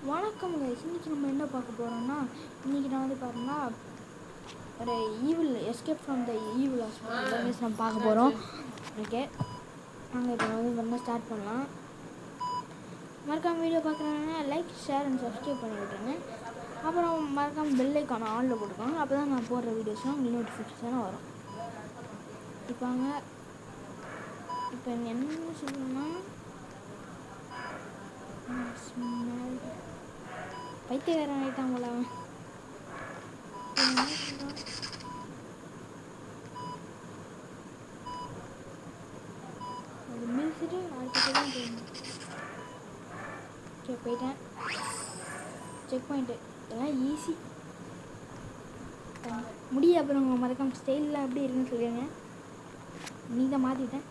வணக்கம் guys. இன்னைக்கு நம்ம என்ன பார்க்க போகிறோம்னா, இன்றைக்கி நான் வந்து பாருங்கன்னா ஒரு escape from the evil hospital நம்ம பார்க்க போகிறோம். ஓகே, நாங்கள் இப்போ வந்து பண்ண ஸ்டார்ட் பண்ணலாம். மறக்காமல் வீடியோ பார்க்குறாங்கன்னா லைக், ஷேர் அண்ட் சப்ஸ்கிரைப் பண்ணி விட்டுருங்க. அப்புறம் மறக்காமல் பெல் ஐக்கான ஆனில் போட்டுக்கோங்க. அப்போ தான் நான் போடுற வீடியோஸ்லாம் உங்களுக்கு நோட்டிஃபிகேஷனாக வரும். இப்போ என்ன சொல்லணும்னா, பைத்தியக்காரன் ஆகிட்டான் போல அவன். அது மிதிச்சுட்டு அடுத்த தான் போயிடணும். ஓகே, போயிட்டேன். செக் பாயிண்ட்டு இதெல்லாம் ஈஸி முடிய. அப்புறம் மறக்காம ஸ்டைலில் எப்படி இருக்குன்னு சொல்லிடுங்க. நீ தான் மாற்றிட்டேன்.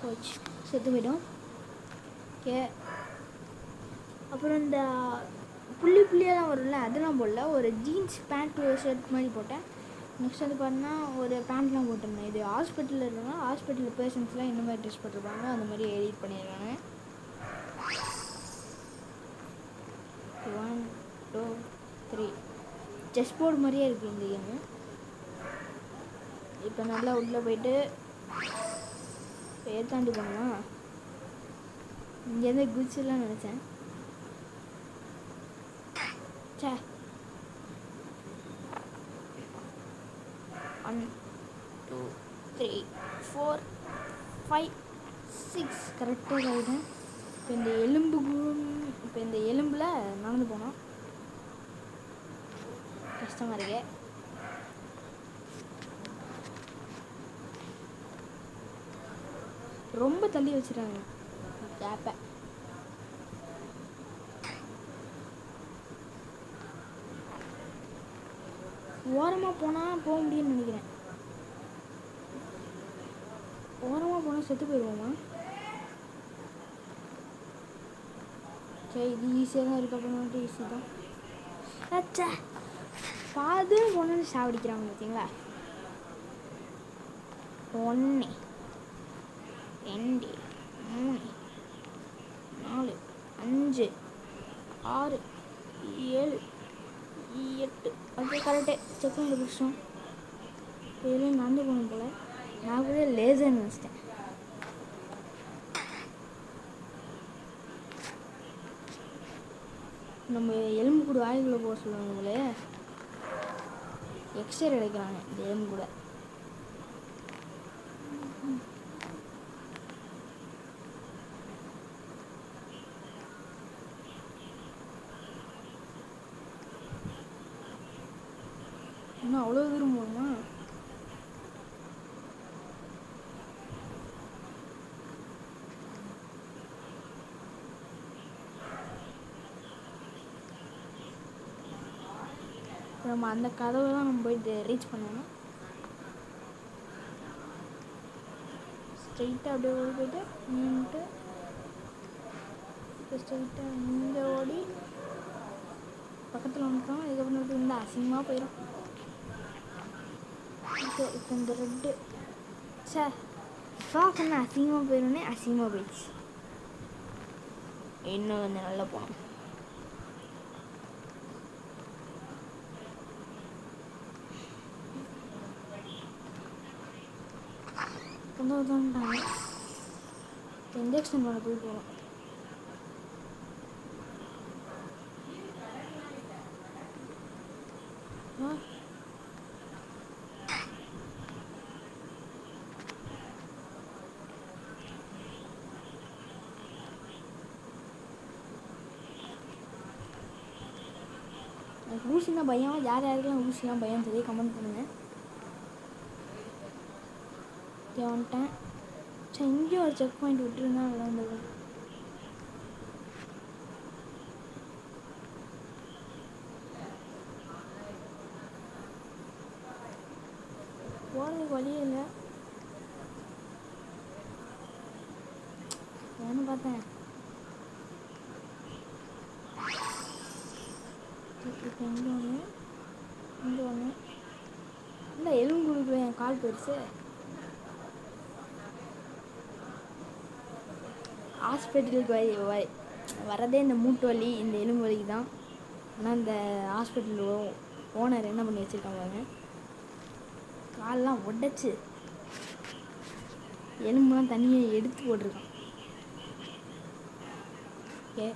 போச்சு, செத்து போய்டும். ஓகே, அப்புறம் இந்த புள்ளியெல்லாம் வரும்ல, அதெல்லாம் போடல. ஒரு ஜீன்ஸ் பேண்ட் ஷர்ட் மாதிரி போட்டேன். நெக்ஸ்ட் வந்து பார்த்தீங்கன்னா ஒரு பேண்ட்லாம் போட்டிருந்தேன். இது ஹாஸ்பிட்டலில் இருந்தோம்னா ஹாஸ்பிட்டலில் பேஷண்ட்ஸ்லாம் இந்த மாதிரி ட்ரெஸ் போட்டிருப்பாங்க, அந்த மாதிரி எடிட் பண்ணியிருக்காங்க. 1 2 3 செஸ் போர்டு மாதிரியே இருக்குது இந்த கேமு. இப்போ நல்லா உள்ளே போயிட்டு ஏற்காண்டி போனோமா, இங்கேருந்து குதிச்சுலாம் நினச்சேன். சே, 1 2 3 4 5 6 கரெக்டாக ஆகிட்டேன். இப்போ இந்த எலும்பில் நடந்து போனோம். கஷ்டமாக இருக்கே. ரொம்ப தள்ளி வச்சுட்டாங்க கேப்பை. ஓரமாக போனால் போக முடியும்னு நினைக்கிறேன். ஓரமாக போனால் செத்து போயிடுவோமா? சரி, இது ஈஸியாக தான் இருக்குது. அப்புறம் ஈஸி தான். அச்சா, பாதுன்னு போனோன்னு சாவடிக்கிறாங்க பார்த்தீங்களா. 1 2 3 4 5 6 7 8 அப்படியே கரெக்டே செக் பண்ணி பிடிச்சோம். இதுலேயும் நடந்து போகணும் போல். நான் கூட லேசர் நினச்சிட்டேன். நம்ம எலும்பு கூட ஆய்வுக்குள்ளே போக சொல்லுவாங்க போல. எக்ஸ்ரே எடுக்கிறாங்க இந்த எலும்பு கூட. இன்னும் அவ்வளோ தூரம் போகணுமா? நம்ம அந்த கதவை தான் நம்ம போயிட்டு ரீச் பண்ணணும். ஸ்ட்ரெயிட்டாக அப்படியே ஓடி போயிட்டு நின்றுட்டு இப்போ ஸ்ட்ரெயிட்டாக இங்கே ஓடி பக்கத்தில் வந்துட்டோம். இதுக்கப்புறம் இந்த அசிங்கமாக போயிடும். ஓகே, இப்போ இந்த ரெட்டு சார் சொன்ன அசிங்கமாக போயிடும்னே அசிங்கமாக போயிடுச்சு. இன்னும் கொஞ்சம் நல்லா போனோம். வந்துட்டாங்க. இன்ஜெக்ஷன் பண்ண போய் போகணும். எனக்கு ஊசினா பயம். யார் யாருக்கெல்லாம் ஊசிலாம் பயம் சொல்லி கமெண்ட் பண்ணுங்கள். வந்துட்டேன். சரி, இங்கேயும் ஒரு செக் பாயிண்ட் விட்டுருந்தா நல்லா இருந்தது. போகிறதுக்கு வழியே இல்லை. ஏன்னு பார்த்தேன். இப்போ இங்கே ஒன்று இல்லை, எலும்பு கொடுக்குற என் கால் பெருசு. ஹாஸ்பிட்டலுக்கு வரதே இந்த மூட்டு வலி இந்த எலும்பு வலிக்கு தான். ஆனால் இந்த ஹாஸ்பிட்டல் ஓனர் என்ன பண்ணி வச்சுருக்காங்க பாருங்க, காலெலாம் உடச்சி எலும்புலாம் தண்ணியை எடுத்து போட்டிருக்கான். Okay,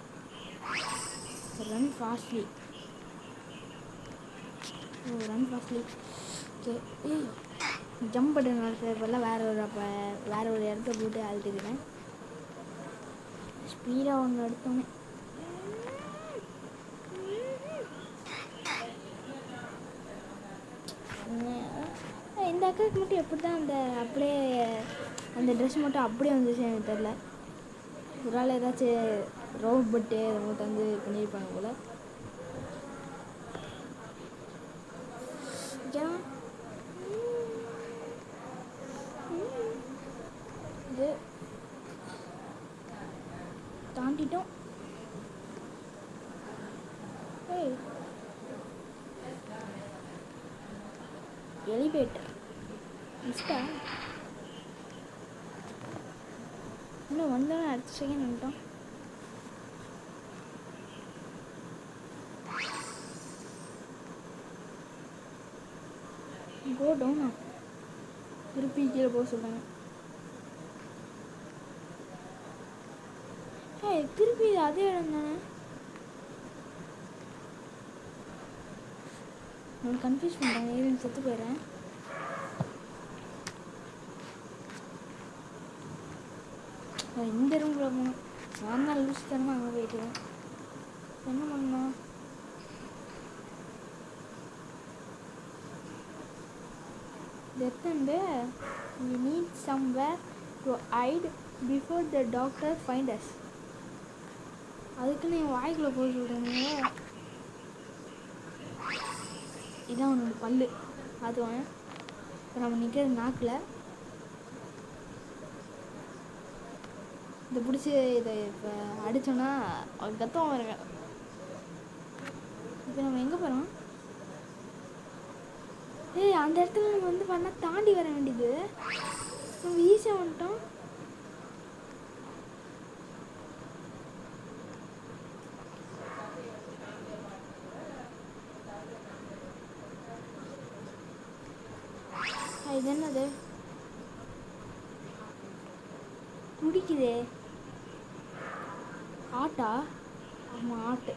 run fastly. Run fastly. Okay, jump பண்ணுற நடத்துறப்பெல்லாம் வேறு ஒரு இடத்த போட்டு அழுத்துக்கிறேன். ஸ்பீடாக ஒன்று எடுத்தோன்னே இந்த அக்காவுக்கு மட்டும் எப்படி தான் அப்படியே அந்த ட்ரெஸ் மட்டும் அப்படியே வந்துச்சு எனக்கு தெரில. ஒரு ஆள் ஏதாச்சும் ரோபோட்டு அவங்கள்ட்ட வந்து பண்ணியிருப்பாங்க போல். இது தாண்டிட்டோம். எலிவேட்டர் மிஸ்டா இன்னும் வந்தோன்னே அடுத்த செகண்ட் வந்துட்டோம். கோ டவுனா திருப்பி கீழே போக சொல்கிறாங்க. திருப்பி அதே இடம் தானே. நான் கன்ஃபியூஸ் பண்ணுறேன். ஏன் செத்து போயிடுறேன். இந்த ரூமில் போகணும். நான் தான் லூஸ் தரமாக அங்கே போயிட்டுருக்கேன். என்ன பண்ணலாம்? டெத்தண்டு we need somewhere to hide before the doctor find us. அதுக்குன்னு என் வாய்க்குள்ளே போய் சொல்கிறேங்க. இதான் அவனோட பல்லு அதுவான். இப்போ நம்ம நிற்கிறது நாக்கில். இதை பிடிச்சி இதை இப்போ அடித்தோன்னா கத்தம் வருங்க. இப்போ நம்ம எங்கே போகிறோம்? அந்த இடத்துல நம்ம வந்து பண்ணால் தாண்டி வர வேண்டியது. நம்ம ஈஸியாக வந்துட்டோம். இது என்னது துடிக்குதே? ஆட்டா? ஆமாம், ஆட்டு.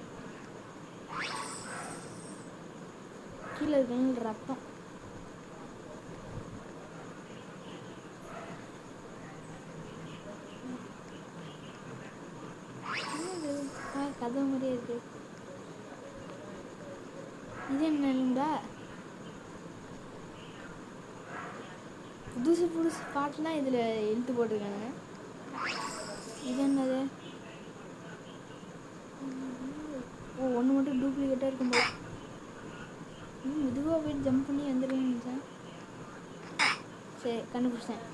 கீழே இருக்கிற ரத்தம். கதை மாதிரியே இருக்கு. இது என்னண்டா புதுசு புதுசு பாட்டுலாம் இதில் இழுத்து போட்டிருக்காங்க. இது என்னது? ஒன்று மட்டும் டூப்ளிகேட்டாக இருக்கும் போது. மெதுவாக போயிட்டு ஜம்ப் பண்ணி வந்துடுவேன்னு நினச்சேன். சரி, கண்டுபிடிச்சேன்.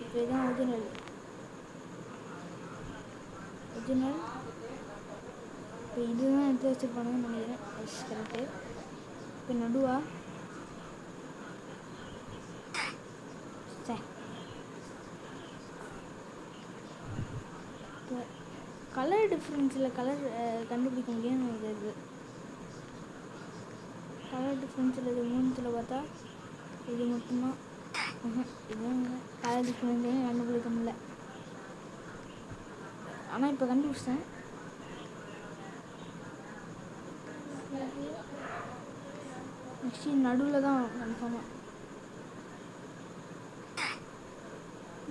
இப்போ இதுதான் ஒரிஜினல். இப்போ இதுதான் எடுத்து வச்சுருப்பானுங்கன்னு நினைக்கிறேன். Yes, correct. இப்போ நடுவா கலர் டிஃப்ரென்ஸில் கலர் கண்டுபிடிக்க முடியும்னு நினைக்கிறது. கலர் டிஃப்ரென்ஸில் இது மூணுத்தில் பார்த்தா இது மட்டும்தான். இதுவும் கலர் டிஃப்ரென்ஸையும் கண்டுபிடிக்க முடியல. ஆனால் இப்போ கண்டுபிடிச்சேன். நெக்ஸ்ட் நடுவில் தான் கன்ஃபார்மாக.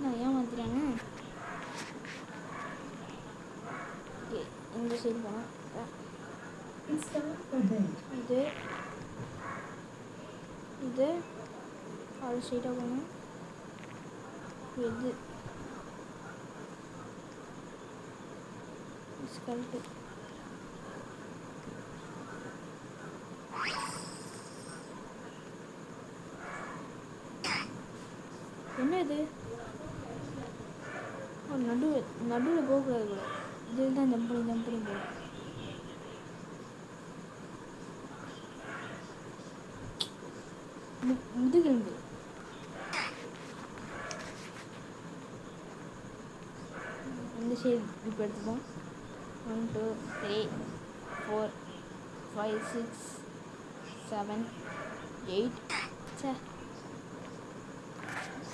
நான் ஏமாத்துறாங்க. இந்த சைடு போனால் இது இது அது சைடாக போகணும். இது ஸ்கல்ட்டு. என்ன இது? நடுவில் போகக்கூடாது கூட. இதில் தான் ஜம்ப் பண்ணி போகும். முதுகெலும்பு. இந்த சைடு இப்போ எடுத்துப்போம். 1 2 3 4 5 6 7 8 சே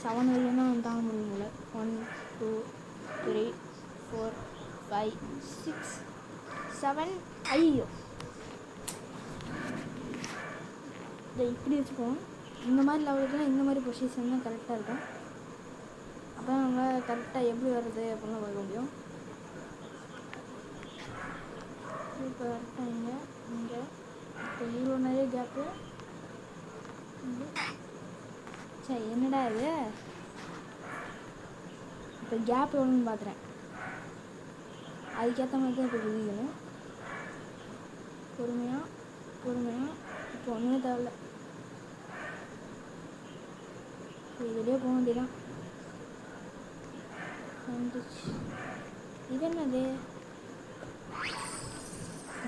7 வரலாம் தான் தாங்க முடியும்ல. 1 2 3 4 5 6 7 ஐயோ இதை இப்படி வச்சுப்போம். இந்த மாதிரி லெவலுக்குலாம் இந்த மாதிரி பொசிஷன் தான் கரெக்டாக இருக்கும். அப்போ நம்ம கரெக்டாக எப்படி வர்றது அப்படிலாம் பார்க்க முடியும். இப்போ கரெக்டாக இங்கே இப்போ இவ்வளோ நிறைய கேப்பு. சரி என்னடா இது, இப்போ கேப் எவ்வளோன்னு பார்க்குறேன். அதுக்கேற்ற மாதிரி தான் இப்போ குதிக்கணும். பொறுமையாக இப்போ ஒன்றுமே தேவையில்ல. இதுலேயே போக வேண்டியதான். வந்துச்சு. இது என்னது,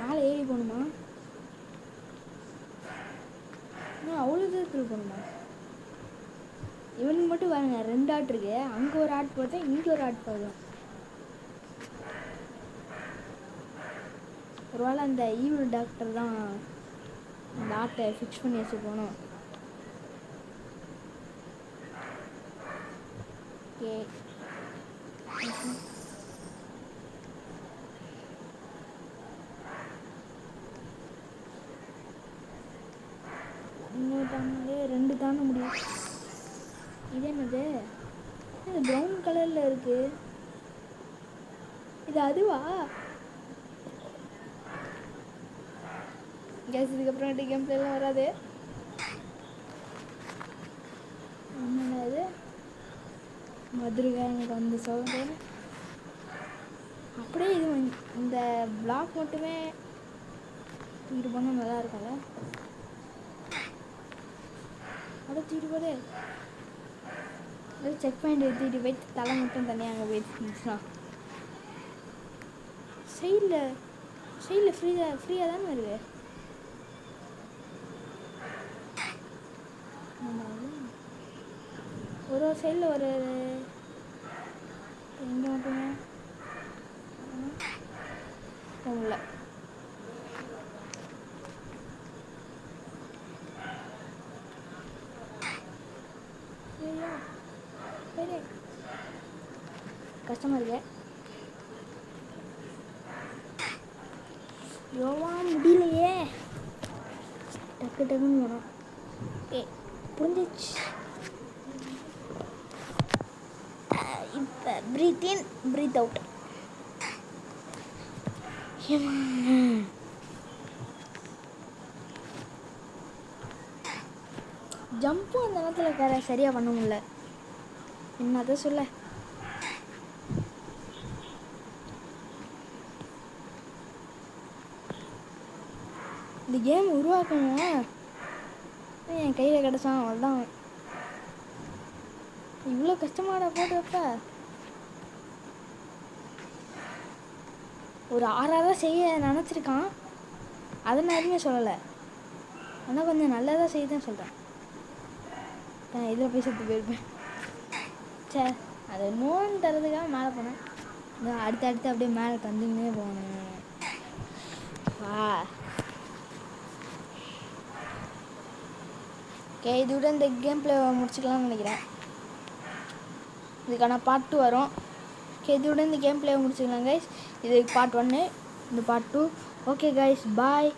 மேலே ஏறி போகணுமா? இன்னும் அவ்வளோ தூரத்தில் போகணுமா? இவனுக்கு மட்டும் பாருங்க 2 ஆட் இருக்கு. அங்கே ஒரு ஆட் போடுறேன், இங்கே ஒரு ஆட் போடுறோம். ஒருவேளை அந்த ஈவில் டாக்டர் தான் அந்த ஆட்டை ஃபிக்ஸ் பண்ணி வச்சு போனோம். ஓகே இன்னொரு தானே 2 தானே முடியும். இது என்னது, இது ப்ரௌன் கலரில் இருக்குது. இது அதுவா கேஸ்? இதுக்கப்புறம் கேம் பிளேலாம் வராது. என்னடா இது, மதுரை எனக்கு வந்து சொல்கிறேன். அப்படியே இது இந்த பிளாக் மட்டுமே இது பண்ணால் நல்லா இருக்கும்ல. தூக்கிட்டு போதே செக் பாயிண்ட் எடுத்துக்கிட்டு போயிட்டு தலை மட்டும் தனியாக அங்கே போயிடுச்சுன்னா சைடில் ஃப்ரீயாக தானே இருக்குது. ஒரு சைடில் ஒரு எங்கே மட்டுமே போகல. கஷ்டமாக இருக்கு. யோவா முடியலையே, டக்குன்னு வேணும். புரிஞ்சிச்சு. இப்போ ப்ரீத் இன் ப்ரீத் அவுட். ஜம்ப்பும் அந்த நேரத்தில் சரியாக பண்ண முடியல. என்னதான் சொல்ல, இந்த கேம் உருவாக்கணும் என் கையில் கிடச்சான். அவ்வளோதான், இவ்வளோ கஷ்டமாடா போட்டு வைப்ப. ஒரு 6 செய்ய நினச்சிருக்கான், அதை நான் எதுவுமே சொல்லலை. ஆனால் கொஞ்சம் நல்லதாக செய்ய தான் சொல்கிறேன். நான் இதில் போய் செத்து போயிருப்பேன். சே, அது நோன் தரதுக்காக மேலே போனேன். அடுத்து அப்படியே மேலே தந்துன்னே போனேன். ஓகே, இதோட இந்த கேம் பிளே முடிச்சுக்கலாம்னு நினைக்கிறேன். இதுக்கான பார்ட் 2 வரும். ஓகே, இதோட இந்த கேம் பிளே முடிச்சுக்கலாம் கைஸ். இது பார்ட் 1, இந்த பார்ட் 2. ஓகே கைஸ், பாய்.